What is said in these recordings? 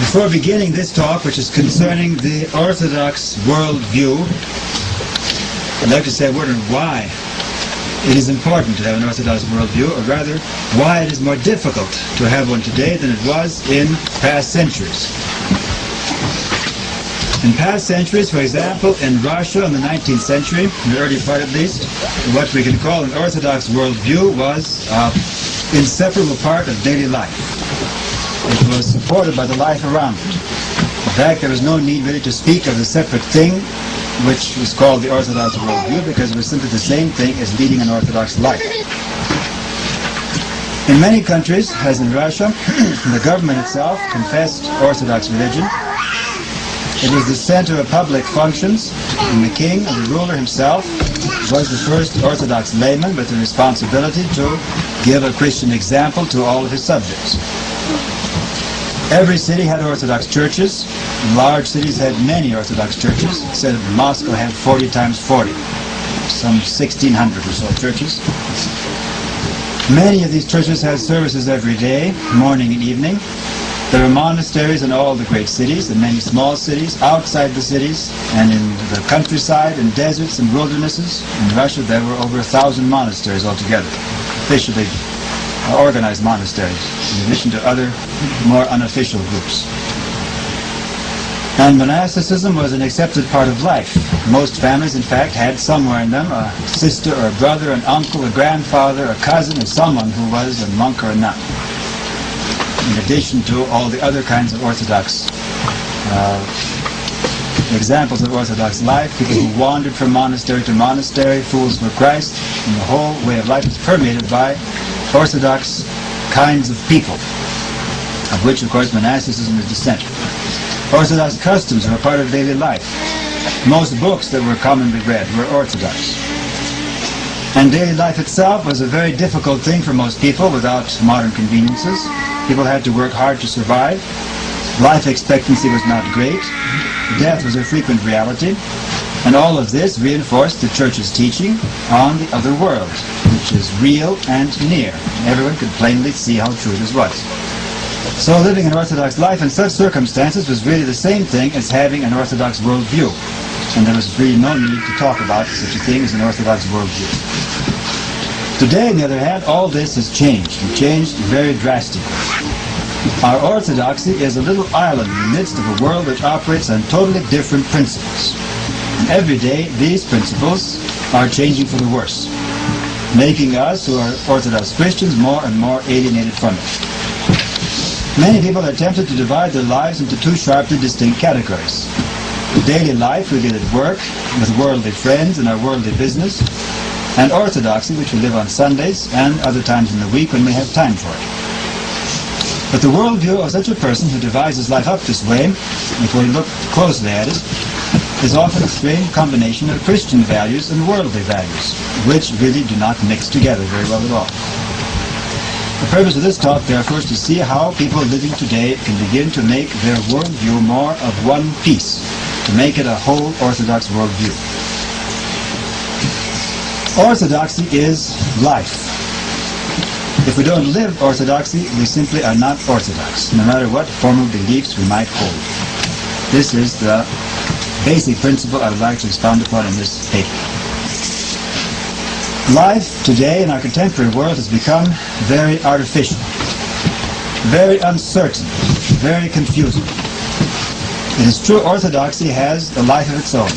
Before beginning this talk, which is concerning the Orthodox worldview, I'd like to say a word on why it is important to have an Orthodox worldview, or rather, why it is more difficult to have one today than it was in past centuries. In past centuries, for example, in Russia in the 19th century, in the early part at least, what we can call an Orthodox worldview was an inseparable part of daily life. It was supported by the life around it. In fact, there was no need really to speak of the separate thing, which was called the Orthodox worldview, because it was simply the same thing as leading an Orthodox life. In many countries, as in Russia, the government itself confessed Orthodox religion. It was the center of public functions, and the king, or the ruler himself, was the first Orthodox layman with the responsibility to give a Christian example to all of his subjects. Every city had Orthodox churches. Large cities had many Orthodox churches. It said that Moscow had 40 times 40, some 1,600 or so churches. Many of these churches had services every day, morning and evening. There were monasteries in all the great cities, and many small cities, outside the cities, and in the countryside, in deserts and wildernesses. In Russia there were over 1,000 monasteries altogether, officially organized monasteries, in addition to other more unofficial groups. And monasticism was an accepted part of life. Most families, in fact, had somewhere in them a sister or a brother, an uncle, a grandfather, a cousin, or someone who was a monk or a nun. In addition to all the other kinds of Orthodox examples of Orthodox life, people who wandered from monastery to monastery, fools for Christ, and the whole way of life is permeated by Orthodox kinds of people, of which, of course, monasticism is the center. Orthodox customs are a part of daily life. Most books that were commonly read were Orthodox. And daily life itself was a very difficult thing for most people without modern conveniences. People had to work hard to survive. Life expectancy was not great. Death was a frequent reality. And all of this reinforced the Church's teaching on the other world, which is real and near. Everyone could plainly see how true this was. So living an Orthodox life in such circumstances was really the same thing as having an Orthodox worldview. And there was really no need to talk about such a thing as an Orthodox worldview. Today, on the other hand, all this has changed, and changed very drastically. Our orthodoxy is a little island in the midst of a world which operates on totally different principles. And every day, these principles are changing for the worse, making us, who are Orthodox Christians, more and more alienated from it. Many people are tempted to divide their lives into two sharply distinct categories. The daily life we lead at work, with worldly friends and our worldly business, and orthodoxy, which we live on Sundays and other times in the week when we have time for it. But the worldview of such a person who divides his life up this way, if we look closely at it, is often a strange combination of Christian values and worldly values, which really do not mix together very well at all. The purpose of this talk, therefore, is to see how people living today can begin to make their worldview more of one piece, to make it a whole Orthodox worldview. Orthodoxy is life. If we don't live orthodoxy, we simply are not orthodox, no matter what formal beliefs we might hold. This is the basic principle I would like to expound upon in this paper. Life today in our contemporary world has become very artificial, very uncertain, very confusing. It is true orthodoxy has a life of its own,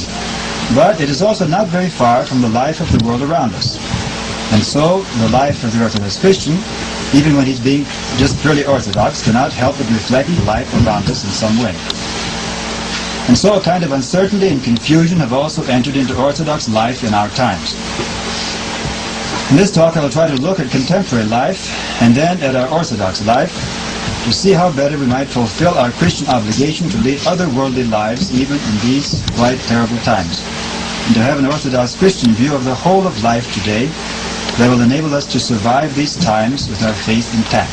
but it is also not very far from the life of the world around us. And so the life of the Orthodox Christian, even when he's being just purely Orthodox, cannot help but reflect the life around us in some way. And so a kind of uncertainty and confusion have also entered into Orthodox life in our times. In this talk I will try to look at contemporary life and then at our Orthodox life to see how better we might fulfill our Christian obligation to lead otherworldly lives even in these quite terrible times, and to have an Orthodox Christian view of the whole of life today that will enable us to survive these times with our faith intact.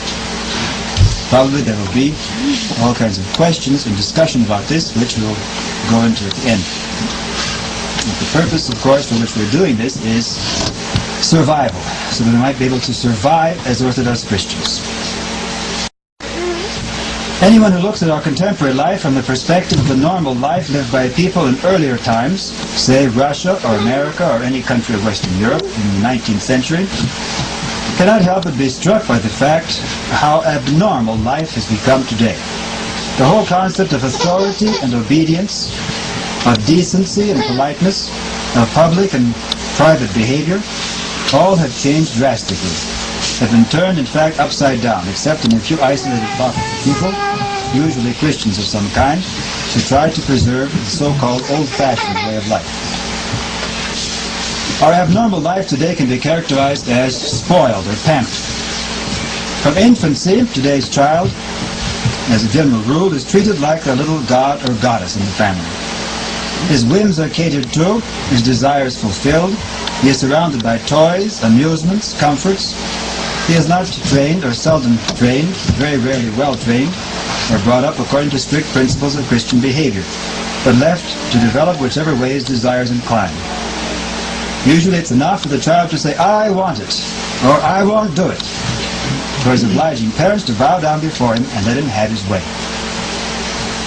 Probably there will be all kinds of questions and discussion about this, which we'll go into at the end. And the purpose, of course, for which we're doing this is survival, so that we might be able to survive as Orthodox Christians. Anyone who looks at our contemporary life from the perspective of the normal life lived by people in earlier times, say Russia or America or any country of Western Europe in the 19th century, cannot help but be struck by the fact how abnormal life has become today. The whole concept of authority and obedience, of decency and politeness, of public and private behavior, all have changed drastically, have been turned in fact upside down, except in a few isolated pockets of people, usually Christians of some kind, who try to preserve the so-called old-fashioned way of life. Our abnormal life today can be characterized as spoiled or pampered. From infancy, today's child, as a general rule, is treated like a little god or goddess in the family. His whims are catered to, his desires fulfilled, he is surrounded by toys, amusements, comforts. He is not trained or seldom trained, very rarely well trained, or brought up according to strict principles of Christian behavior, but left to develop whichever way his desires incline. Usually it's enough for the child to say, "I want it," or "I won't do it," for his obliging parents to bow down before him and let him have his way.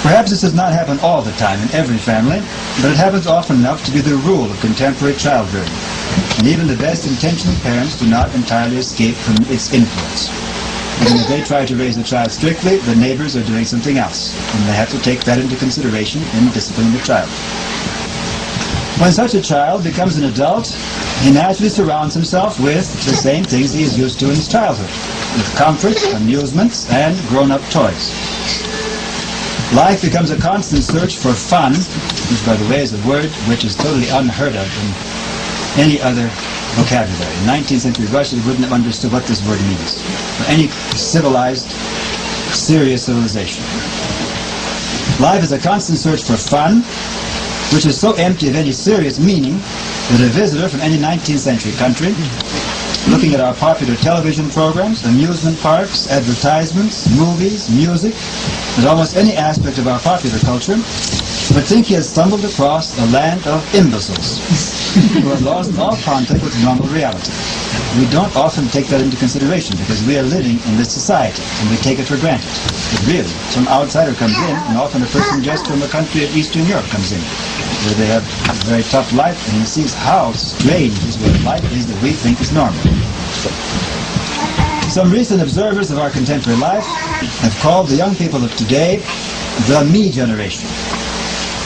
Perhaps this does not happen all the time in every family, but it happens often enough to be the rule of contemporary child-rearing, and even the best-intentioned parents do not entirely escape from its influence. Even if they try to raise a child strictly, the neighbors are doing something else, and they have to take that into consideration in disciplining the child. When such a child becomes an adult, he naturally surrounds himself with the same things he is used to in his childhood, with comforts, amusements, and grown-up toys. Life becomes a constant search for fun, which, by the way, is a word which is totally unheard of in any other vocabulary. In 19th century Russia, you wouldn't have understood what this word means, or any civilized, serious civilization. Life is a constant search for fun, which is so empty of any serious meaning that a visitor from any 19th century country, looking at our popular television programs, amusement parks, advertisements, movies, music, and almost any aspect of our popular culture, would think he has stumbled across a land of imbeciles who have lost all contact with normal reality. We don't often take that into consideration because we are living in this society and we take it for granted. But really, some outsider comes in, and often a person just from a country of Eastern Europe comes in, where they have a very tough life, and he sees how strange this way of life is that we think is normal. Some recent observers of our contemporary life have called the young people of today the me generation.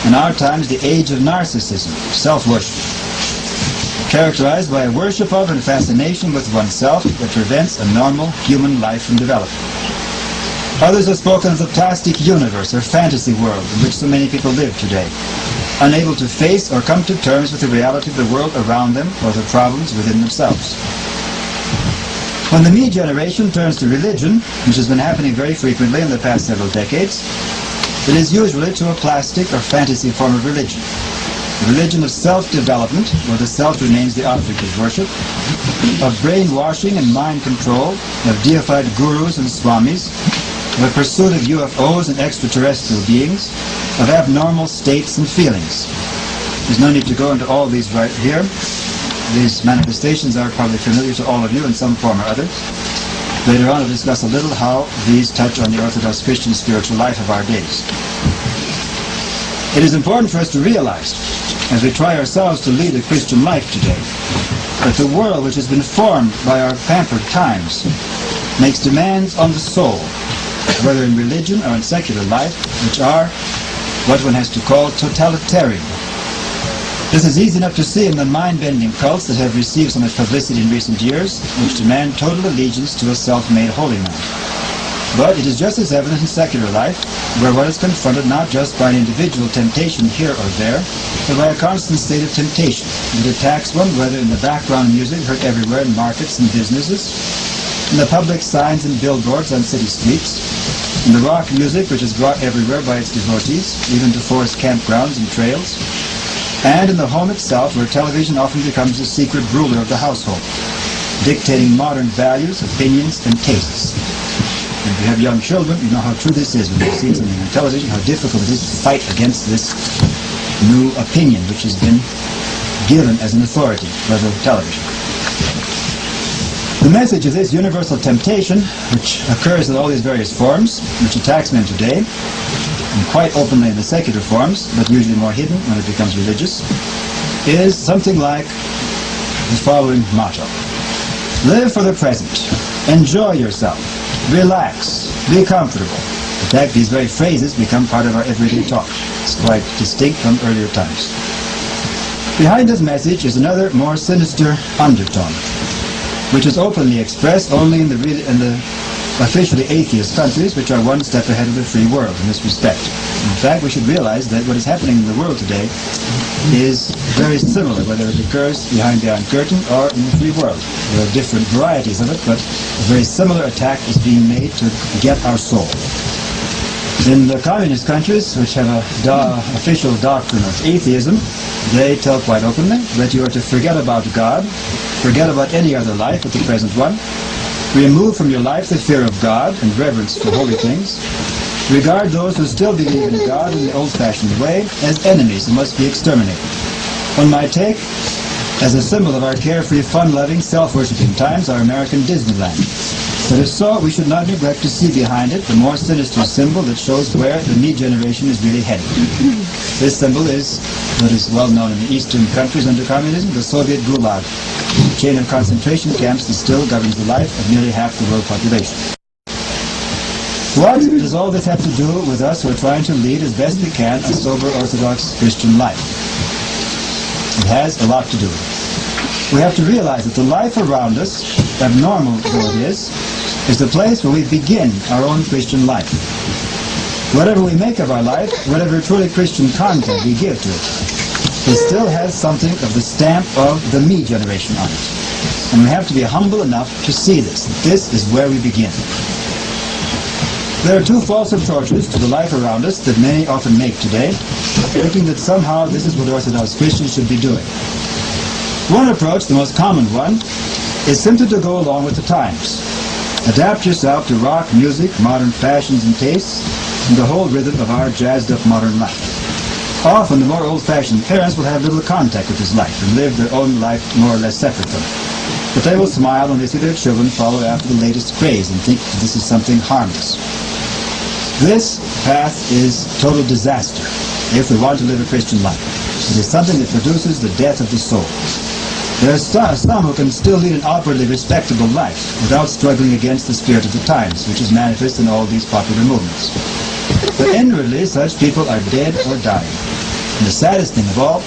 In our times, the age of narcissism, self-worship, characterized by a worship of and fascination with oneself that prevents a normal human life from developing. Others have spoken of the plastic universe or fantasy world in which so many people live today, unable to face or come to terms with the reality of the world around them or the problems within themselves. When the me generation turns to religion, which has been happening very frequently in the past several decades, it is usually to a plastic or fantasy form of religion. The religion of self-development, where the self remains the object of worship, of brainwashing and mind control, of deified gurus and swamis, of a pursuit of UFOs and extraterrestrial beings, of abnormal states and feelings. There's no need to go into all these right here. These manifestations are probably familiar to all of you in some form or other. Later on, I'll discuss a little how these touch on the Orthodox Christian spiritual life of our days. It is important for us to realize, as we try ourselves to lead a Christian life today, that the world which has been formed by our pampered times makes demands on the soul, whether in religion or in secular life, which are what one has to call totalitarian. This is easy enough to see in the mind-bending cults that have received so much publicity in recent years, which demand total allegiance to a self-made holy man. But it is just as evident in secular life, where one is confronted not just by an individual temptation here or there, but by a constant state of temptation that attacks one, whether in the background music heard everywhere in markets and businesses, in the public signs and billboards on city streets, in the rock music which is brought everywhere by its devotees, even to forest campgrounds and trails, and in the home itself, where television often becomes the secret ruler of the household, dictating modern values, opinions, and tastes. And if you have young children, you know how true this is when you see something on television, how difficult it is to fight against this new opinion which has been given as an authority by the television. The message of this universal temptation, which occurs in all these various forms, which attacks men today, and quite openly in the secular forms, but usually more hidden when it becomes religious, is something like the following motto. Live for the present. Enjoy yourself. Relax. Be comfortable. In fact, these very phrases become part of our everyday talk. It's quite distinct from earlier times. Behind this message is another, more sinister undertone, which is openly expressed only in the officially atheist countries, which are one step ahead of the free world in this respect. In fact, we should realize that what is happening in the world today is very similar, whether it occurs behind the Iron Curtain or in the free world. There are different varieties of it, but a very similar attack is being made to get our soul. In the communist countries, which have an official doctrine of atheism, they tell quite openly that you are to forget about God, forget about any other life but the present one, remove from your life the fear of God and reverence for holy things, regard those who still believe in God in the old-fashioned way as enemies who must be exterminated. One might take, as a symbol of our carefree, fun-loving, self-worshipping times, our American Disneyland. But if so, we should not neglect to see behind it the more sinister symbol that shows where the me generation is really headed. This symbol is what is well known in the eastern countries under communism, the Soviet Gulag, a chain of concentration camps that still governs the life of nearly half the world population. What does all this have to do with us who are trying to lead as best we can a sober Orthodox Christian life? It has a lot to do with it. We have to realize that the life around us, abnormal though it is the place where we begin our own Christian life. Whatever we make of our life, whatever truly Christian content we give to it, it still has something of the stamp of the me generation on it. And we have to be humble enough to see this. This is where we begin. There are two false approaches to the life around us that many often make today, thinking that somehow this is what Orthodox Christians should be doing. One approach, the most common one, is simply to go along with the times. Adapt yourself to rock music, modern fashions and tastes, and the whole rhythm of our jazzed-up modern life. Often the more old-fashioned parents will have little contact with this life and live their own life more or less separate from it. But they will smile when they see their children follow after the latest craze and think that this is something harmless. This path is total disaster if we want to live a Christian life. It is something that produces the death of the soul. There are some who can still lead an outwardly respectable life without struggling against the spirit of the times, which is manifest in all these popular movements. But inwardly, such people are dead or dying. And the saddest thing of all,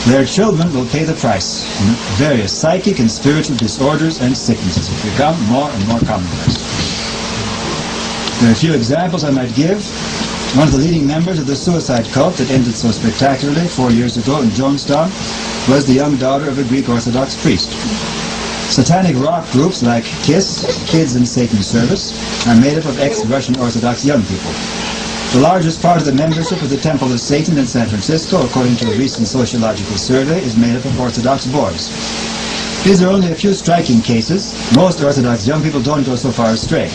their children will pay the price in various psychic and spiritual disorders and sicknesses which become more and more commonplace. There are a few examples I might give. One of the leading members of the suicide cult that ended so spectacularly 4 years ago in Jonestown was the young daughter of a Greek Orthodox priest. Satanic rock groups like KISS, Kids in Satan's Service, are made up of ex-Russian Orthodox young people. The largest part of the membership of the Temple of Satan in San Francisco, according to a recent sociological survey, is made up of Orthodox boys. These are only a few striking cases. Most Orthodox young people don't go so far astray.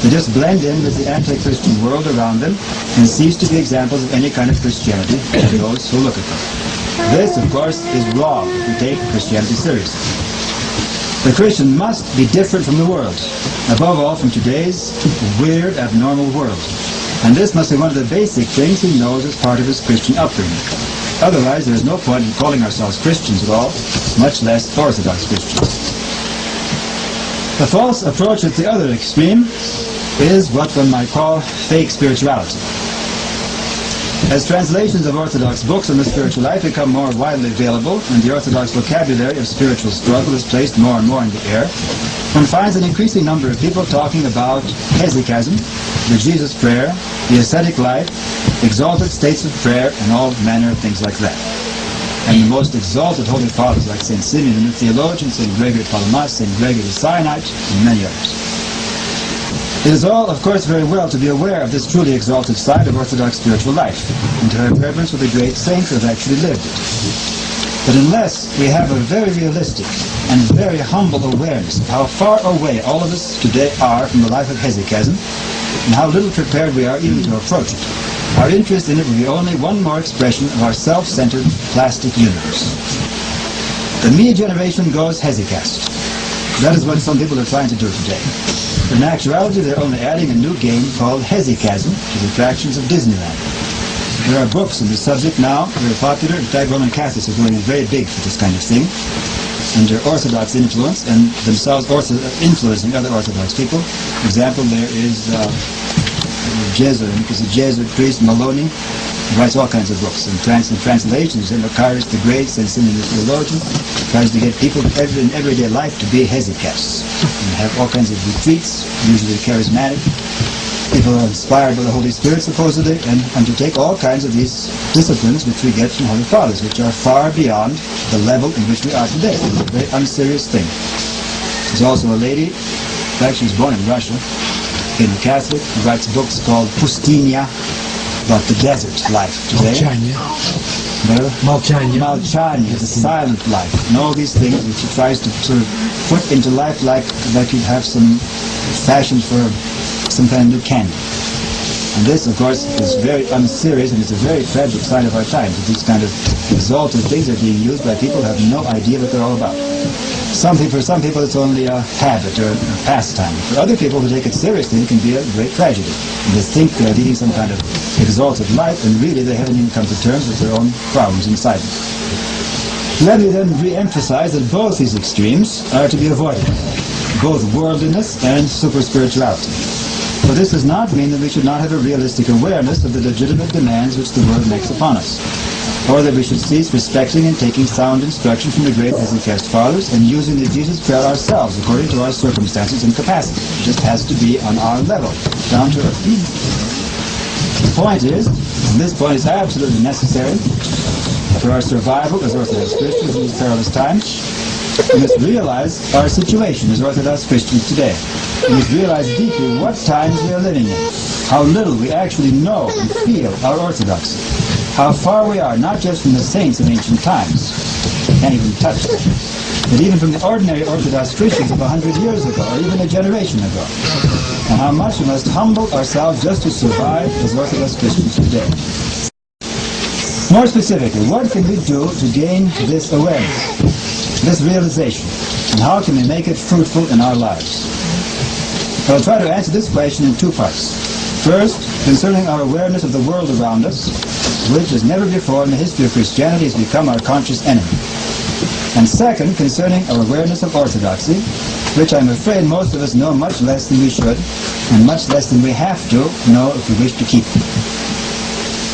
They just blend in with the anti-Christian world around them and cease to be examples of any kind of Christianity to those who look at them. This, of course, is wrong if we take Christianity seriously. The Christian must be different from the world, above all from today's weird, abnormal world. And this must be one of the basic things he knows as part of his Christian upbringing. Otherwise, there is no point in calling ourselves Christians at all, much less Orthodox Christians. The false approach at the other extreme is what one might call fake spirituality. As translations of Orthodox books on the spiritual life become more widely available and the Orthodox vocabulary of spiritual struggle is placed more and more in the air, one finds an increasing number of people talking about hesychasm, the Jesus prayer, the ascetic life, exalted states of prayer, and all manner of things like that. And the most exalted holy fathers like St. Simeon the New Theologian, St. Gregory Palamas, St. Gregory the Sinite, and many others. It is all, of course, very well to be aware of this truly exalted side of Orthodox spiritual life, and to have reverence for the great saints who have actually lived it. But unless we have a very realistic and very humble awareness of how far away all of us today are from the life of hesychasm, and how little prepared we are even to approach it, our interest in it will be only one more expression of our self-centered plastic universe. The me generation goes hesychast. That is what some people are trying to do today. In actuality, they're only adding a new game called hesychasm to the attractions of Disneyland. There are books on the subject now, very popular. In fact, Roman Catholics are going very big for this kind of thing, under Orthodox influence, and themselves influencing other Orthodox people. For example, there is a Jesuit priest, Maloney, who writes all kinds of books and translations. And Macarius the Great, sends in the theologian, tries to get people in everyday life to be hesychasts and have all kinds of retreats, usually charismatic. People are inspired by the Holy Spirit, supposedly, and undertake all kinds of these disciplines which we get from Holy Fathers, which are far beyond the level in which we are today. It's a very unserious thing. There's also a lady, in fact she was born in Russia, became a Catholic, who writes books called Pustinia, about the desert life today. Malchanya, the silent life, and all these things which he tries to sort of put into life like you'd have some fashion for some kind of new candy. And this, of course, is very unserious, and it's a very tragic sign of our times. These kind of exalted things are being used by people who have no idea what they're all about. For some people it's only a habit or a pastime. For other people who take it seriously, it can be a great tragedy. And they think they're leading some kind of exalted life, and really they haven't even come to terms with their own problems inside them. Let me then re-emphasize that both these extremes are to be avoided, both worldliness and super-spirituality. But this does not mean that we should not have a realistic awareness of the legitimate demands which the world makes upon us, or that we should cease respecting and taking sound instruction from the great hesychast fathers and using the Jesus prayer ourselves according to our circumstances and capacity. It just has to be on our level, down to earth. The point is, and this point is absolutely necessary for our survival as Orthodox Christians in these perilous times, we must realize our situation as Orthodox Christians today. We must realize deeply what times we are living in, how little we actually know and feel our orthodoxy, how far we are not just from the saints of ancient times, we can't even touch them, but even from the ordinary Orthodox Christians of 100 years ago, or even a generation ago, and how much we must humble ourselves just to survive as Orthodox Christians today. More specifically, what can we do to gain this awareness, this realization, and how can we make it fruitful in our lives? I'll try to answer this question in two parts. First, concerning our awareness of the world around us, which as never before in the history of Christianity has become our conscious enemy. And second, concerning our awareness of orthodoxy, which I'm afraid most of us know much less than we should, and much less than we have to know if we wish to keep it.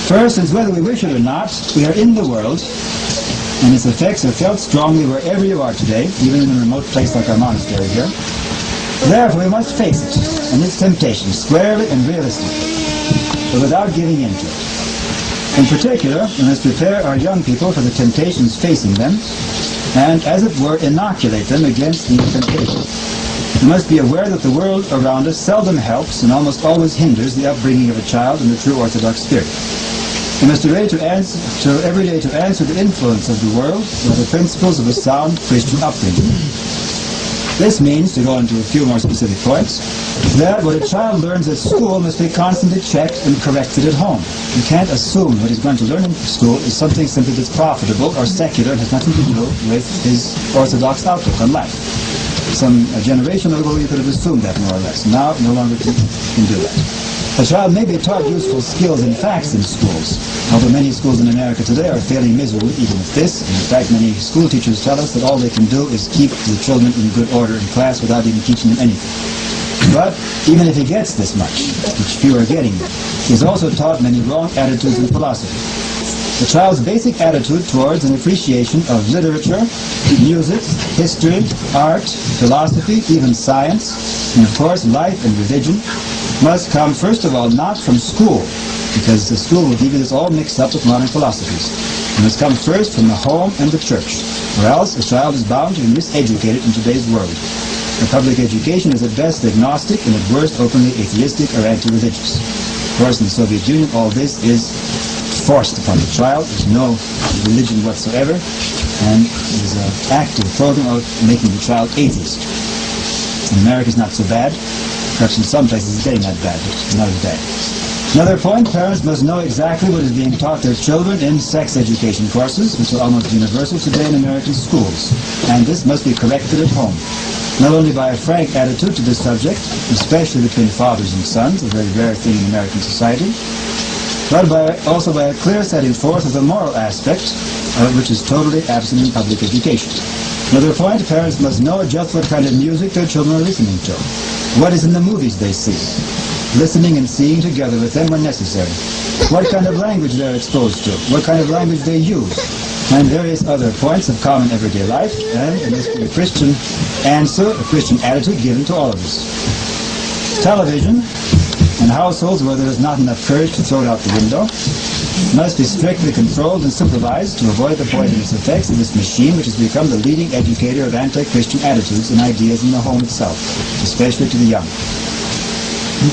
First, since whether we wish it or not, we are in the world, and its effects are felt strongly wherever you are today, even in a remote place like our monastery here. Therefore, we must face it and its temptations squarely and realistically, but without giving in to it. In particular, we must prepare our young people for the temptations facing them, and, as it were, inoculate them against these temptations. We must be aware that the world around us seldom helps and almost always hinders the upbringing of a child in the true Orthodox spirit. We must be ready every day to answer the influence of the world with the principles of a sound Christian upbringing. This means, to go into a few more specific points, that what a child learns at school must be constantly checked and corrected at home. You can't assume what he's going to learn in school is something simply that's profitable or secular and has nothing to do with his orthodox outlook on life. A generation ago you could have assumed that more or less. Now, no longer can do that. A child may be taught useful skills and facts in schools, although many schools in America today are failing miserably even with this. And in fact, many school teachers tell us that all they can do is keep the children in good order in class without even teaching them anything. But even if he gets this much, which few are getting, he is also taught many wrong attitudes in philosophy. The child's basic attitude towards an appreciation of literature, music, history, art, philosophy, even science, and of course life and religion, must come first of all not from school, because the school will give you this all mixed up with modern philosophies. It must come first from the home and the church, or else a child is bound to be miseducated in today's world. The public education is at best agnostic and at worst openly atheistic or anti-religious. Of course, in the Soviet Union, all this is forced upon the child. There's no religion whatsoever, and there's an active program of making the child atheist. In America, it's not so bad. Perhaps in some places it's getting that bad, but not as bad. Another point, parents must know exactly what is being taught their children in sex education courses, which are almost universal today in American schools. And this must be corrected at home. not only by a frank attitude to this subject, especially between fathers and sons, a very rare thing in American society, but also by a clear setting forth of the moral aspect, which is totally absent in public education. Another point, parents must know just what kind of music their children are listening to. What is in the movies they see? Listening and seeing together with them when necessary. What kind of language they're exposed to. What kind of language they use. And various other points of common everyday life, and it must be a Christian answer, a Christian attitude given to all of us. Television, in households where there is not enough courage to throw it out the window, must be strictly controlled and supervised to avoid the poisonous effects of this machine which has become the leading educator of anti-Christian attitudes and ideas in the home itself, especially to the young.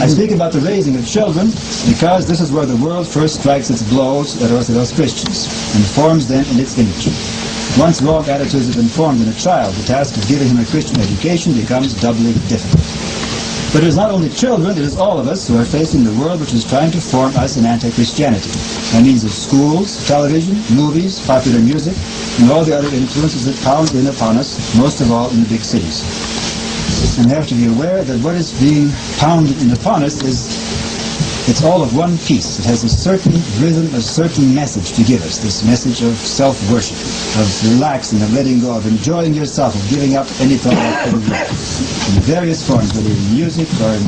I speak about the raising of children because this is where the world first strikes its blows at Orthodox Christians and forms them in its image. Once wrong attitudes have been formed in a child, the task of giving him a Christian education becomes doubly difficult. But it is not only children, it is all of us who are facing the world which is trying to form us in anti-Christianity by means of schools, television, movies, popular music, and all the other influences that pound in upon us, most of all in the big cities. And we have to be aware that what is being pounded in upon us it's all of one piece. It has a certain rhythm, a certain message to give us, this message of self-worship, of relaxing, of letting go, of enjoying yourself, of giving up any thought of in various forms, whether in music or in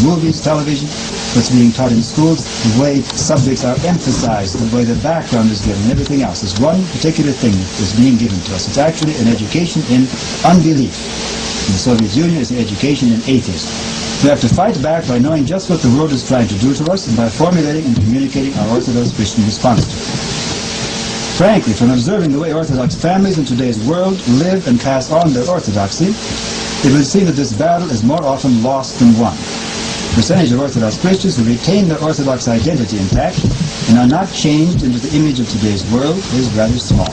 movies, television, what's being taught in schools, the way subjects are emphasized, the way the background is given, and everything else. There's one particular thing that is being given to us. It's actually an education in unbelief. In the Soviet Union, it's an education in atheism. We have to fight back by knowing just what the world is trying to do to us and by formulating and communicating our Orthodox Christian response to it. Frankly, from observing the way Orthodox families in today's world live and pass on their orthodoxy, it would seem that this battle is more often lost than won. The percentage of Orthodox Christians who retain their Orthodox identity intact and are not changed into the image of today's world is rather small.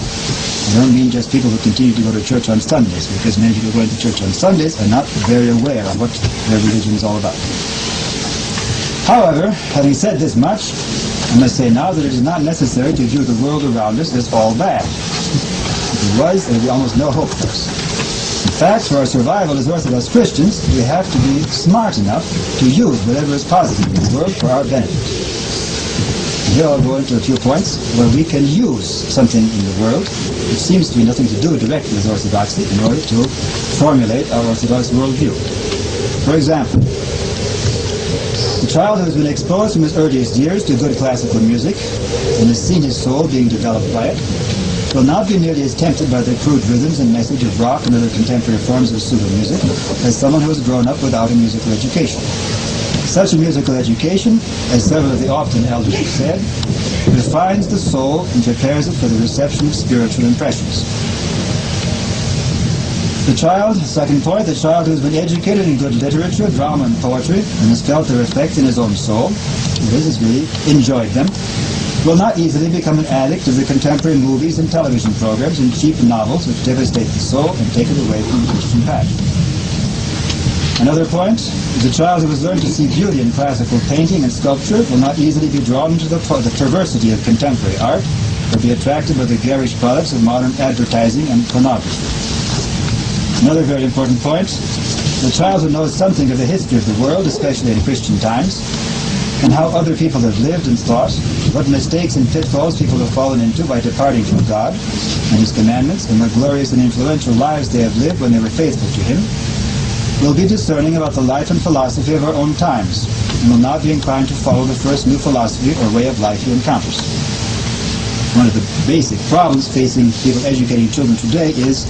I don't mean just people who continue to go to church on Sundays, because many people going to church on Sundays are not very aware of what their religion is all about. However, having said this much, I must say now that it is not necessary to view the world around us as all bad. If it was, there would be almost no hope for us. In fact, for our survival as Orthodox Christians, we have to be smart enough to use whatever is positive in the world for our benefit. Here I'll go into a few points where we can use something in the world which seems to be nothing to do directly with orthodoxy in order to formulate our Orthodox worldview. For example, the child who has been exposed from his earliest years to good classical music and has seen his soul being developed by it will not be nearly as tempted by the crude rhythms and message of rock and other contemporary forms of pseudo-music as someone who has grown up without a musical education. Such a musical education, as several of the often elders have said, refines the soul and prepares it for the reception of spiritual impressions. The child, second point, the child who has been educated in good literature, drama and poetry, and has felt their effect in his own soul, that is, has really enjoyed them, will not easily become an addict of the contemporary movies and television programs and cheap novels which devastate the soul and take it away from the Christian path. Another point, the child who has learned to see beauty in classical painting and sculpture will not easily be drawn into the perversity of contemporary art or be attracted by the garish products of modern advertising and pornography. Another very important point, the child who knows something of the history of the world, especially in Christian times, and how other people have lived and thought, what mistakes and pitfalls people have fallen into by departing from God and His commandments, and what glorious and influential lives they have lived when they were faithful to Him, will be discerning about the life and philosophy of our own times, and will not be inclined to follow the first new philosophy or way of life he encounters. One of the basic problems facing people educating children today is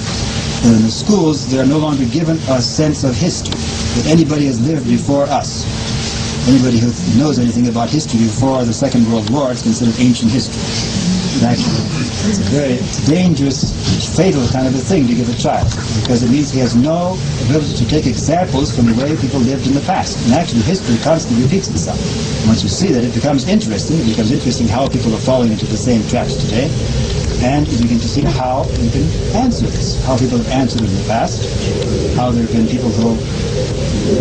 that in the schools they are no longer given a sense of history, that anybody has lived before us. Anybody who knows anything about history before the Second World War is considered ancient history. Actually, it's a very dangerous, fatal kind of a thing to give a child, because it means he has no ability to take examples from the way people lived in the past. And actually, history constantly repeats itself. Once you see that, it becomes interesting. It becomes interesting how people are falling into the same traps today, and you begin to see how you can answer this, how people have answered in the past, how there have been people who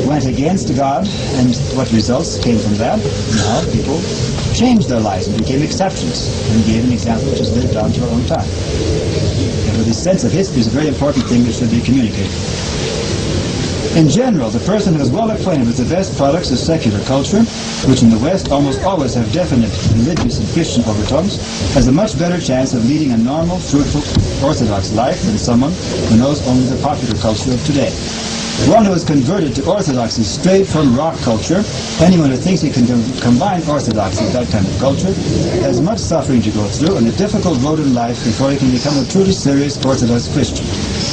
went against God, and what results came from that, and how people changed their lives and became exceptions, and gave an example which has lived down to our own time. And this sense of history is a very important thing that should be communicated. In general, the person who is well acquainted with the best products of secular culture, which in the West almost always have definite religious and Christian overtones, has a much better chance of leading a normal, fruitful, orthodox life than someone who knows only the popular culture of today. One who is converted to orthodoxy straight from rock culture, anyone who thinks he can combine orthodoxy with that kind of culture, has much suffering to go through and a difficult road in life before he can become a truly serious Orthodox Christian,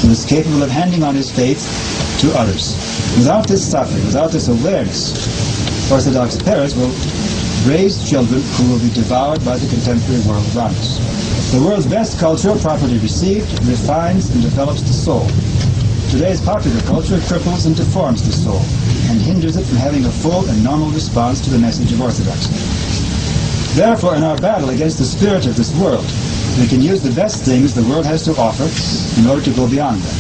who is capable of handing on his faith to others. Without this suffering, without this awareness, Orthodox parents will raise children who will be devoured by the contemporary world around us. The world's best culture, properly received, refines and develops the soul. Today's popular culture cripples and deforms the soul and hinders it from having a full and normal response to the message of orthodoxy. Therefore, in our battle against the spirit of this world, we can use the best things the world has to offer in order to go beyond them.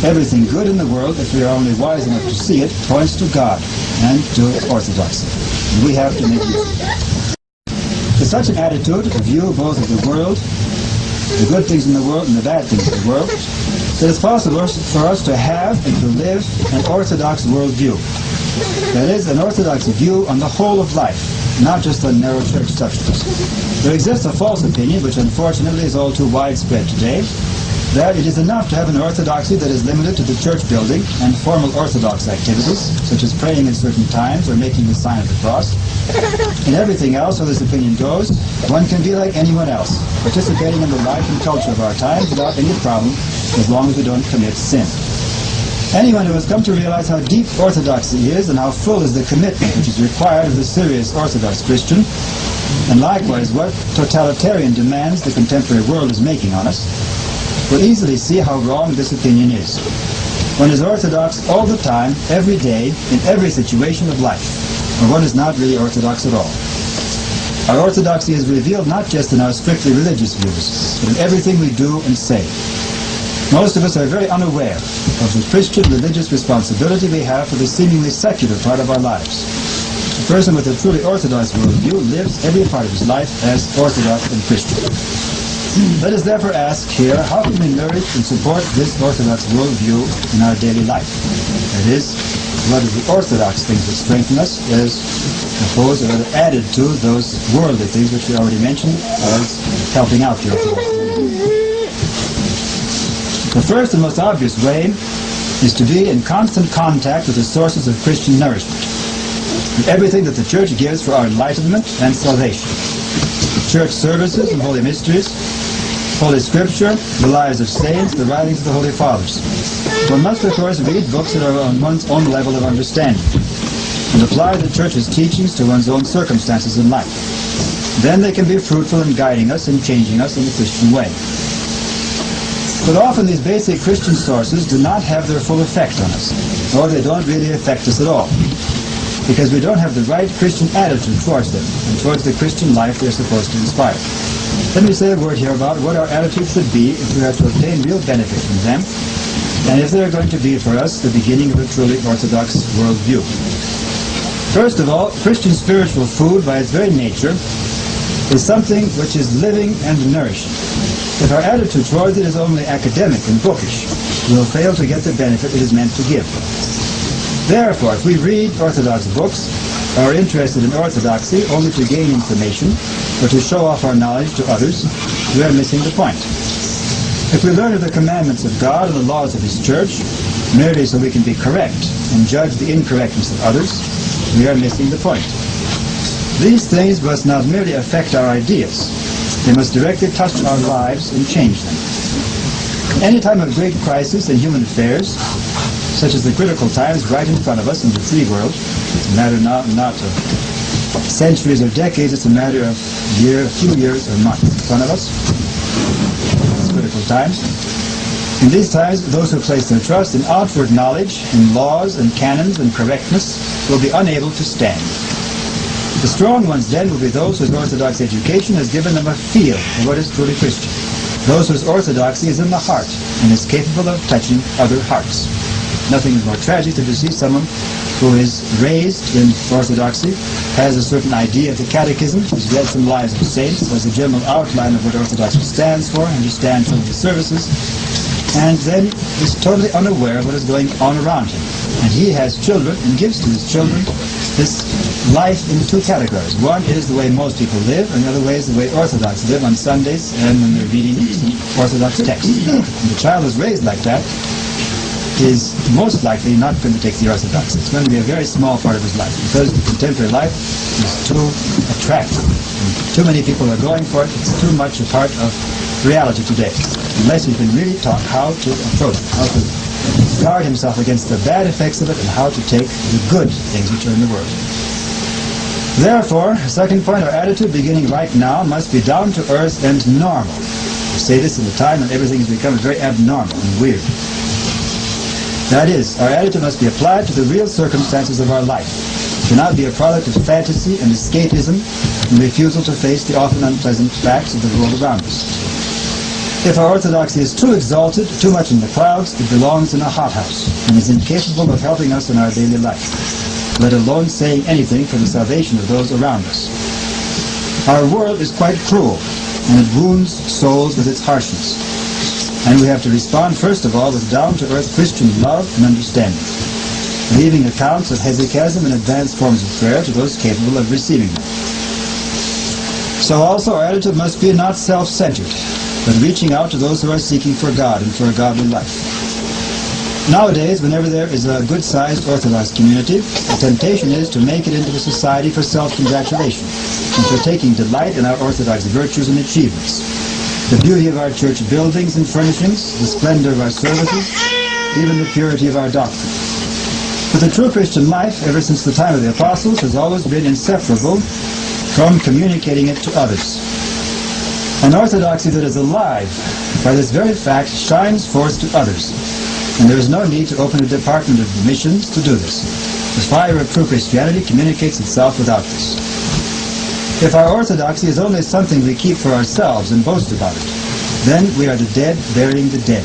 Everything good in the world, if we are only wise enough to see it, points to God and to orthodoxy. And we have to make use of it. With such an attitude, a view both of the world, the good things in the world and the bad things in the world, it is possible for us to have and to live an Orthodox worldview. That is, an Orthodox view on the whole of life, not just on narrow church subjects. There exists a false opinion, which unfortunately is all too widespread today, that it is enough to have an orthodoxy that is limited to the church building and formal Orthodox activities, such as praying at certain times or making the sign of the cross. In everything else, where this opinion goes, one can be like anyone else, participating in the life and culture of our times without any problem, as long as we don't commit sin. Anyone who has come to realize how deep orthodoxy is and how full is the commitment which is required of the serious Orthodox Christian, and likewise what totalitarian demands the contemporary world is making on us, will easily see how wrong this opinion is. One is orthodox all the time, every day, in every situation of life, or one is not really orthodox at all. Our orthodoxy is revealed not just in our strictly religious views, but in everything we do and say. Most of us are very unaware of the Christian religious responsibility we have for the seemingly secular part of our lives. A person with a truly Orthodox worldview lives every part of his life as Orthodox and Christian. Let us therefore ask here, how can we nourish and support this Orthodox worldview in our daily life? That is, what are the Orthodox things that strengthen us as opposed or added to those worldly things which we already mentioned as helping out the Orthodox worldview? The first and most obvious way is to be in constant contact with the sources of Christian nourishment, and everything that the Church gives for our enlightenment and salvation. Church services and holy mysteries, Holy Scripture, the lives of saints, the writings of the Holy Fathers. One must, of course, read books that are on one's own level of understanding and apply the Church's teachings to one's own circumstances in life. Then they can be fruitful in guiding us and changing us in the Christian way. But often these basic Christian sources do not have their full effect on us, or they don't really affect us at all, because we don't have the right Christian attitude towards them and towards the Christian life they're supposed to inspire. Let me say a word here about what our attitude should be if we are to obtain real benefit from them, and if they're going to be for us the beginning of a truly Orthodox worldview. First of all, Christian spiritual food by its very nature is something which is living and nourishing. If our attitude towards it is only academic and bookish, we will fail to get the benefit it is meant to give. Therefore, if we read Orthodox books, or are interested in orthodoxy only to gain information, or to show off our knowledge to others, we are missing the point. If we learn of the commandments of God and the laws of His Church, merely so we can be correct and judge the incorrectness of others, we are missing the point. These things must not merely affect our ideas, they must directly touch our lives and change them. Any time of great crisis in human affairs, such as the critical times right in front of us in the free world, it's a matter not of centuries or decades, it's a matter of a few years or months in front of us. It's critical times. In these times, those who place their trust in outward knowledge, in laws and canons and correctness, will be unable to stand. The strong ones then will be those whose Orthodox education has given them a feel of what is truly Christian. Those whose orthodoxy is in the heart and is capable of touching other hearts. Nothing is more tragic than to see someone who is raised in orthodoxy, has a certain idea of the catechism, has read some lives of saints, has a general outline of what orthodoxy stands for, understands some of the services, and then is totally unaware of what is going on around him. And he has children and gives to his children this life in two categories. One is the way most people live, and the other way is the way Orthodox live on Sundays and when they're reading Orthodox texts. And the child is raised like that is most likely not going to take the Orthodoxy. It's going to be a very small part of his life because the contemporary life is too attractive. And too many people are going for it. It's too much a part of reality today. Unless he can really taught how to approach it, how to guard himself against the bad effects of it, and how to take the good things which are in the world. Therefore, second point, our attitude beginning right now must be down to earth and normal. We say this in a time when everything has become very abnormal and weird. That is, our attitude must be applied to the real circumstances of our life. It cannot be a product of fantasy and escapism and refusal to face the often unpleasant facts of the world around us. If our orthodoxy is too exalted, too much in the clouds, it belongs in a hothouse and is incapable of helping us in our daily life, let alone saying anything for the salvation of those around us. Our world is quite cruel, and it wounds souls with its harshness. And we have to respond, first of all, with down-to-earth Christian love and understanding, leaving accounts of hesychasm and advanced forms of prayer to those capable of receiving them. So also our attitude must be not self-centered, but reaching out to those who are seeking for God and for a godly life. Nowadays, whenever there is a good-sized Orthodox community, the temptation is to make it into a society for self-congratulation and for taking delight in our Orthodox virtues and achievements, the beauty of our church buildings and furnishings, the splendor of our services, even the purity of our doctrine. But the true Christian life, ever since the time of the Apostles, has always been inseparable from communicating it to others. An orthodoxy that is alive, by this very fact, shines forth to others. And there is no need to open a department of missions to do this. The fire of true Christianity communicates itself without this. If our orthodoxy is only something we keep for ourselves and boast about it, then we are the dead burying the dead,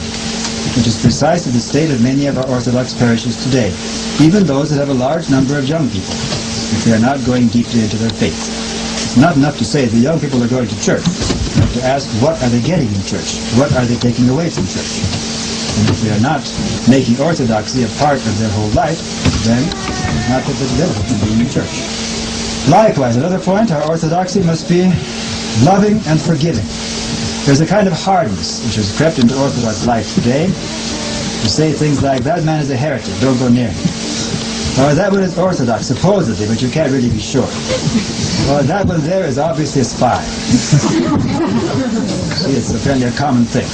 which is precisely the state of many of our Orthodox parishes today, even those that have a large number of young people, if they are not going deeply into their faith. It's not enough to say the young people are going to church. You have to ask, what are they getting in church? What are they taking away from church? And if they are not making orthodoxy a part of their whole life, then there's not that much benefit from being in church. Likewise, another point, our orthodoxy must be loving and forgiving. There's a kind of hardness which has crept into Orthodox life today to say things like, that man is a heretic, don't go near him. Or that one is Orthodox, supposedly, but you can't really be sure. Or that one there is obviously a spy. See, it's apparently a common thing.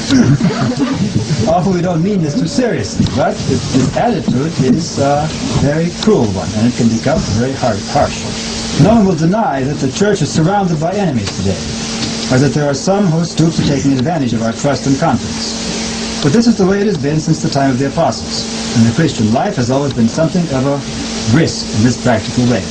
Often we don't mean this too seriously, but this attitude is a very cruel one, and it can become very harsh. No one will deny that the church is surrounded by enemies today, or that there are some who stoop to taking advantage of our trust and confidence. But this is the way it has been since the time of the Apostles, and the Christian life has always been something of a risk in this practical way.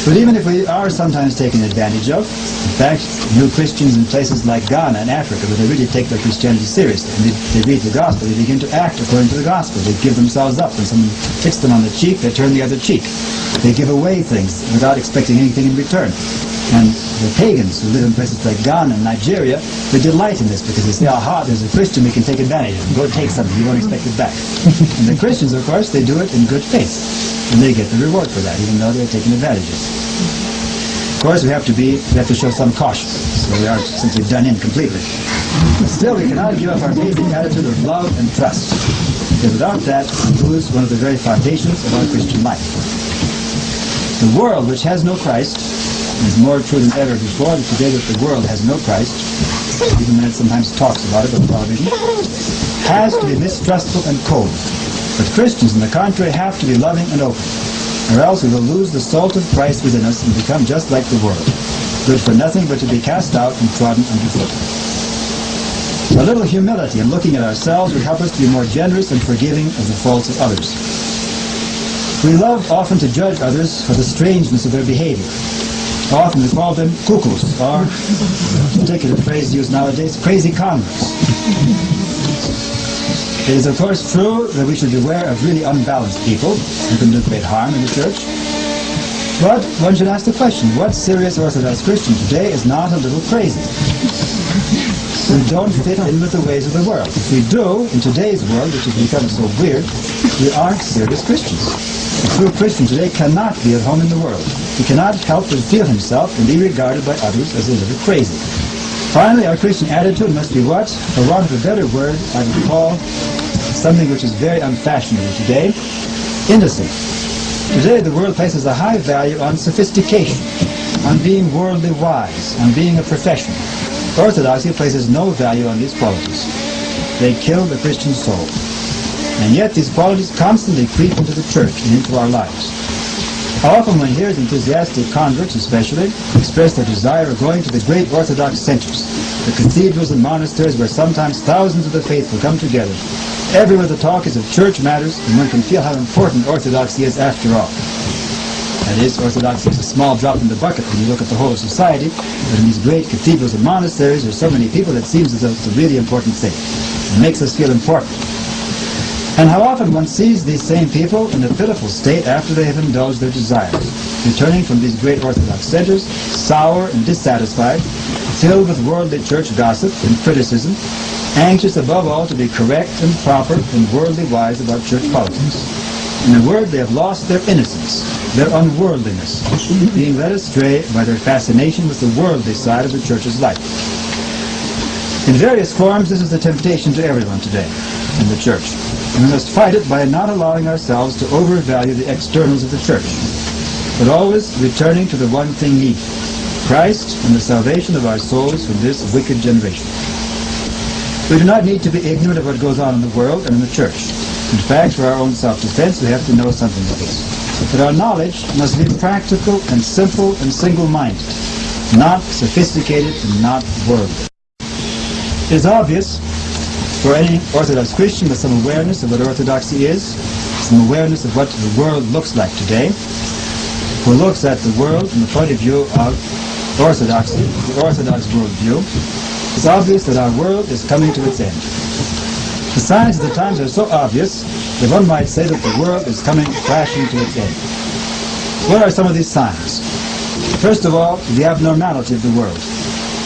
But even if we are sometimes taken advantage of, in fact, new Christians in places like Ghana and Africa, where they really take their Christianity seriously, and they read the gospel, they begin to act according to the gospel. They give themselves up. When someone kicks them on the cheek, they turn the other cheek. They give away things without expecting anything in return. And the pagans who live in places like Ghana and Nigeria, they delight in this because they say, aha, there's a Christian we can take advantage of. Go take something, you won't expect it back. And the Christians, of course, they do it in good faith. And they get the reward for that, even though they're taken advantage of. Of course, we have to show some caution, so we aren't simply done in completely. But still, we cannot give up our basic attitude of love and trust, because without that, we lose one of the very foundations of our Christian life. The world, which has no Christ, is more true than ever before today that the world has no Christ, even when it sometimes talks about it on television, has to be mistrustful and cold. But Christians, on the contrary, have to be loving and open, or else we will lose the salt of Christ within us and become just like the world, good for nothing but to be cast out and trodden underfoot. A little humility in looking at ourselves would help us to be more generous and forgiving of the faults of others. We love often to judge others for the strangeness of their behavior. Often we call them cuckoos, or, a particular phrase used nowadays, crazy converts. It is of course true that we should beware of really unbalanced people who can do great harm in the church. But one should ask the question, what serious Orthodox Christian today is not a little crazy? We don't fit in with the ways of the world. If we do, in today's world, which has become so weird, we aren't serious Christians. A true Christian today cannot be at home in the world. He cannot help but feel himself and be regarded by others as a little crazy. Finally, our Christian attitude must be what? For want of a better word, I would call something which is very unfashionable today, innocent. Today, the world places a high value on sophistication, on being worldly wise, on being a professional. Orthodoxy places no value on these qualities. They kill the Christian soul. And yet these qualities constantly creep into the church and into our lives. How often one hears enthusiastic converts especially express their desire of going to the great Orthodox centers, the cathedrals and monasteries where sometimes thousands of the faithful come together. Everywhere the talk is of church matters, and one can feel how important Orthodoxy is after all. That is, Orthodoxy is a small drop in the bucket when you look at the whole of society, but in these great cathedrals and monasteries there are so many people that it seems as though it's a really important thing. It makes us feel important. And how often one sees these same people in a pitiful state after they have indulged their desires, returning from these great Orthodox centers, sour and dissatisfied, filled with worldly church gossip and criticism, anxious above all to be correct and proper and worldly wise about church politics. In a word, they have lost their innocence, their unworldliness, being led astray by their fascination with the worldly side of the church's life. In various forms, this is a temptation to everyone today in the church. And we must fight it by not allowing ourselves to overvalue the externals of the church, but always returning to the one thing needed, Christ and the salvation of our souls from this wicked generation. We do not need to be ignorant of what goes on in the world and in the church. In fact, for our own self-defense, we have to know something of this. But our knowledge must be practical and simple and single-minded, not sophisticated and not worldly. It is obvious for any Orthodox Christian with some awareness of what Orthodoxy is, some awareness of what the world looks like today, who looks at the world from the point of view of Orthodoxy, the Orthodox Worldview, it's obvious that our world is coming to its end. The signs of the times are so obvious that one might say that the world is coming crashing to its end. What are some of these signs? First of all, the abnormality of the world.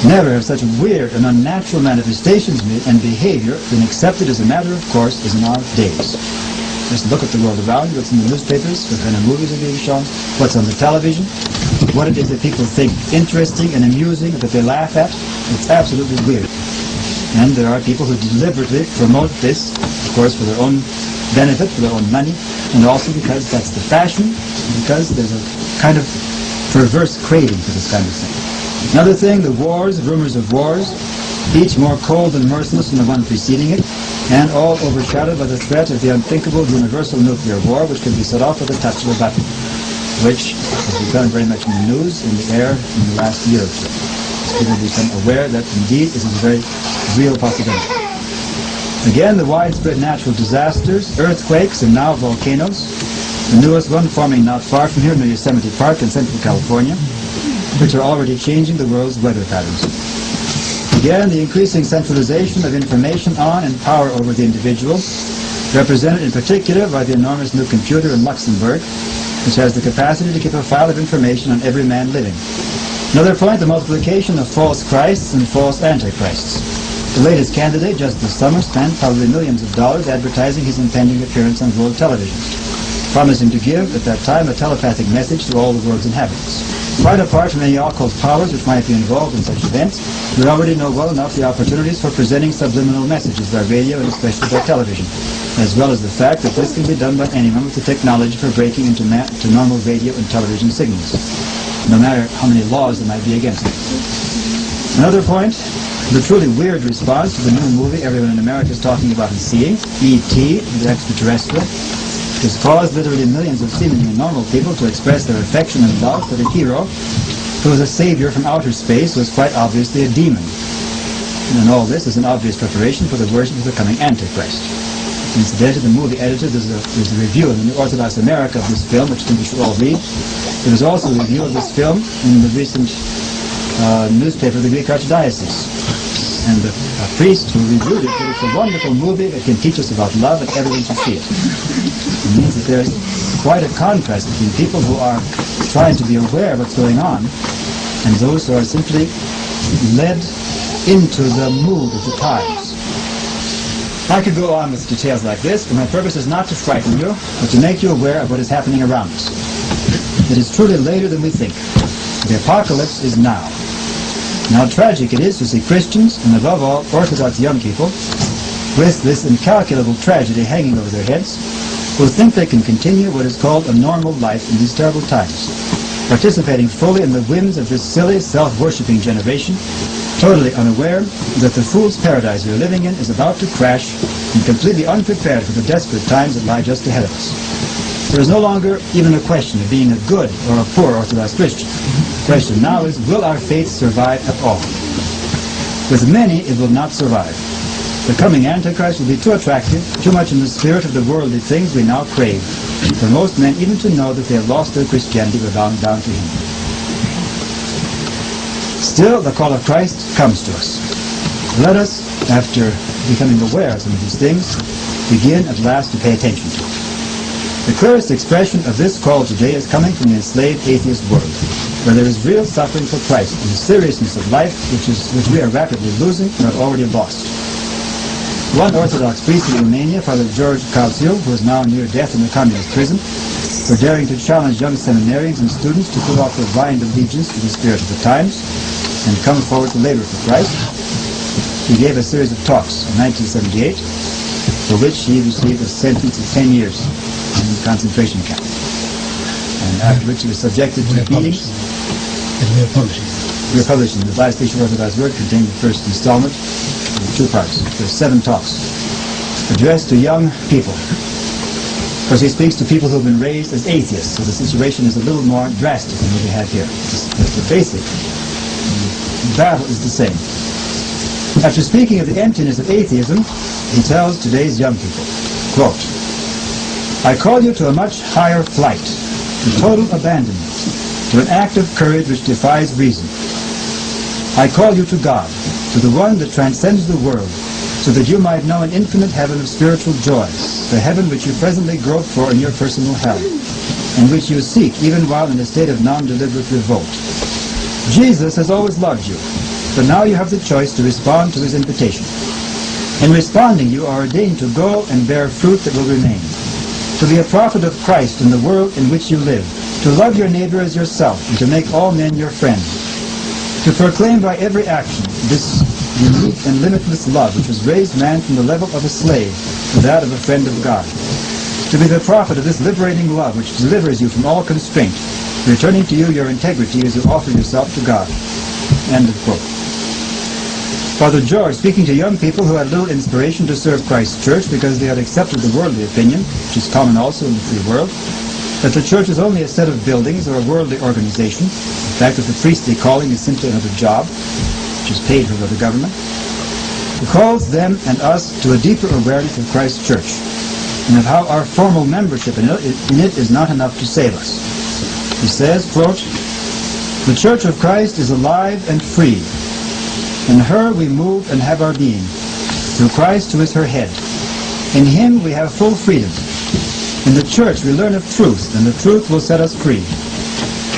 Never have such weird and unnatural manifestations and behavior been accepted as a matter of course as in our days. Just look at the world around you, what's in the newspapers, what kind of movies are being shown, what's on the television, what it is that people think interesting and amusing, that they laugh at. It's absolutely weird. And there are people who deliberately promote this, of course, for their own benefit, for their own money, and also because that's the fashion, because there's a kind of perverse craving for this kind of thing. Another thing, the wars, rumors of wars, each more cold and merciless than the one preceding it, and all overshadowed by the threat of the unthinkable universal nuclear war, which can be set off with a touch of a button, which has become very much in the news, in the air, in the last year or two. People become aware that indeed this is a very real possibility. Again, the widespread natural disasters, earthquakes, and now volcanoes, the newest one forming not far from here near Yosemite Park in Central California, which are already changing the world's weather patterns. Again, the increasing centralization of information on and power over the individual, represented in particular by the enormous new computer in Luxembourg, which has the capacity to keep a file of information on every man living. Another point, the multiplication of false Christs and false antichrists. The latest candidate just this summer spent probably millions of dollars advertising his impending appearance on world television, promising to give, at that time, a telepathic message to all the world's inhabitants. Quite apart from any occult powers which might be involved in such events, we already know well enough the opportunities for presenting subliminal messages by radio and especially by television, as well as the fact that this can be done by anyone with the technology for breaking into normal radio and television signals, no matter how many laws there might be against it. Another point, the truly weird response to the new movie everyone in America is talking about and seeing, E.T., the extraterrestrial, has caused literally millions of seemingly normal people to express their affection and love for the hero, who was a savior from outer space, was quite obviously a demon. And all this is an obvious preparation for the worship of the coming Antichrist. Incidentally, the movie editor, there's a review in the New Orthodox America of this film, which I think we should all read. There was also a review of this film in the recent newspaper of the Greek Archdiocese. And the priest who reviewed it said it's a wonderful movie that can teach us about love and everyone should see it. It means that there's quite a contrast between people who are trying to be aware of what's going on and those who are simply led into the mood of the times. I could go on with details like this, but my purpose is not to frighten you, but to make you aware of what is happening around us. It is truly later than we think. The apocalypse is now. And how tragic it is to see Christians, and above all, Orthodox young people, with this incalculable tragedy hanging over their heads, who think they can continue what is called a normal life in these terrible times, participating fully in the whims of this silly, self-worshipping generation, totally unaware that the fool's paradise we are living in is about to crash, and completely unprepared for the desperate times that lie just ahead of us. There is no longer even a question of being a good or a poor Orthodox Christian. The question now is, will our faith survive at all? With many, it will not survive. The coming Antichrist will be too attractive, too much in the spirit of the worldly things we now crave, for most men even to know that they have lost their Christianity or bound down to Him. Still, the call of Christ comes to us. Let us, after becoming aware of some of these things, begin at last to pay attention to it. The clearest expression of this call today is coming from the enslaved atheist world, where there is real suffering for Christ and the seriousness of life which we are rapidly losing or have already lost. One Orthodox priest in Romania, Father George Calciu, who is now near death in a communist prison, for daring to challenge young seminarians and students to put off their blind allegiance to the spirit of the times and come forward to labor for Christ. He gave a series of talks in 1978, for which he received a sentence of 10 years in the concentration camp, and after which he was subjected to beatings. We are publishing the last issue of Orthodox Word, containing the first installment in 2 parts. There's 7 talks addressed to young people. Of course, he speaks to people who have been raised as atheists, so the situation is a little more drastic than what we have here. The basic battle is the same. After speaking of the emptiness of atheism, he tells today's young people, quote, "I call you to a much higher flight, to total abandonment, to an act of courage which defies reason. I call you to God, to the one that transcends the world, so that you might know an infinite heaven of spiritual joys, the heaven which you presently grope for in your personal hell, and which you seek even while in a state of non-deliberate revolt. Jesus has always loved you, but now you have the choice to respond to his invitation. In responding, you are ordained to go and bear fruit that will remain, to be a prophet of Christ in the world in which you live, to love your neighbor as yourself, and to make all men your friends, to proclaim by every action this unique and limitless love which has raised man from the level of a slave to that of a friend of God, to be the prophet of this liberating love which delivers you from all constraint, returning to you your integrity as you offer yourself to God." End of quote. Father George, speaking to young people who had little inspiration to serve Christ's church because they had accepted the worldly opinion, which is common also in the free world, that the church is only a set of buildings or a worldly organization, in fact that the priestly calling is simply another job, which is paid for by the government, he calls them and us to a deeper awareness of Christ's church, and of how our formal membership in it is not enough to save us. He says, quote, "The Church of Christ is alive and free. In her we move and have our being, through Christ who is her head. In him we have full freedom. In the church we learn of truth, and the truth will set us free.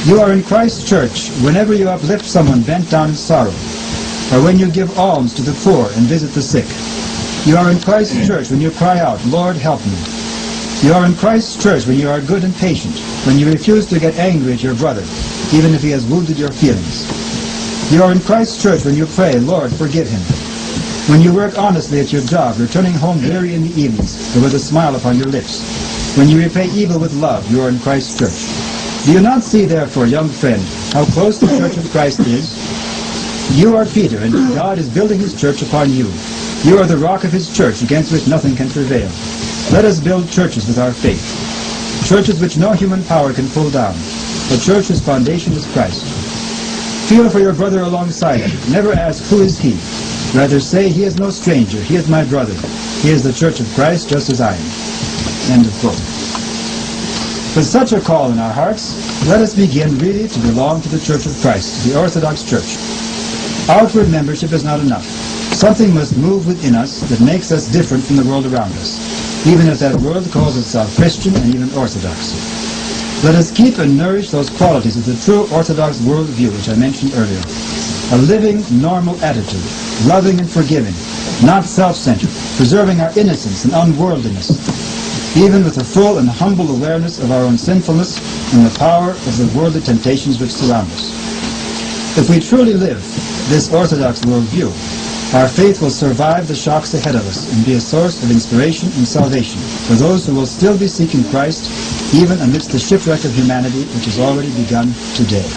You are in Christ's church whenever you uplift someone bent down in sorrow, or when you give alms to the poor and visit the sick. You are in Christ's church when you cry out, 'Lord, help me.' You are in Christ's church when you are good and patient, when you refuse to get angry at your brother, even if he has wounded your feelings. You are in Christ's church when you pray, 'Lord, forgive him.' When you work honestly at your job, returning home weary in the evenings, but with a smile upon your lips. When you repay evil with love, you are in Christ's church. Do you not see, therefore, young friend, how close the Church of Christ is? You are Peter, and God is building his church upon you. You are the rock of his church, against which nothing can prevail. Let us build churches with our faith, churches which no human power can pull down, a church whose foundation is Christ. Feel for your brother alongside him. Never ask, 'Who is he?' Rather say, 'He is no stranger. He is my brother. He is the Church of Christ, just as I am.'" End of quote. With such a call in our hearts, let us begin really to belong to the Church of Christ, the Orthodox Church. Outward membership is not enough. Something must move within us that makes us different from the world around us, even if that world calls itself Christian and even Orthodox. Let us keep and nourish those qualities of the true Orthodox worldview which I mentioned earlier. A living, normal attitude, loving and forgiving, not self-centered, preserving our innocence and unworldliness, even with a full and humble awareness of our own sinfulness and the power of the worldly temptations which surround us. If we truly live this Orthodox worldview, our faith will survive the shocks ahead of us and be a source of inspiration and salvation for those who will still be seeking Christ, even amidst the shipwreck of humanity which has already begun today.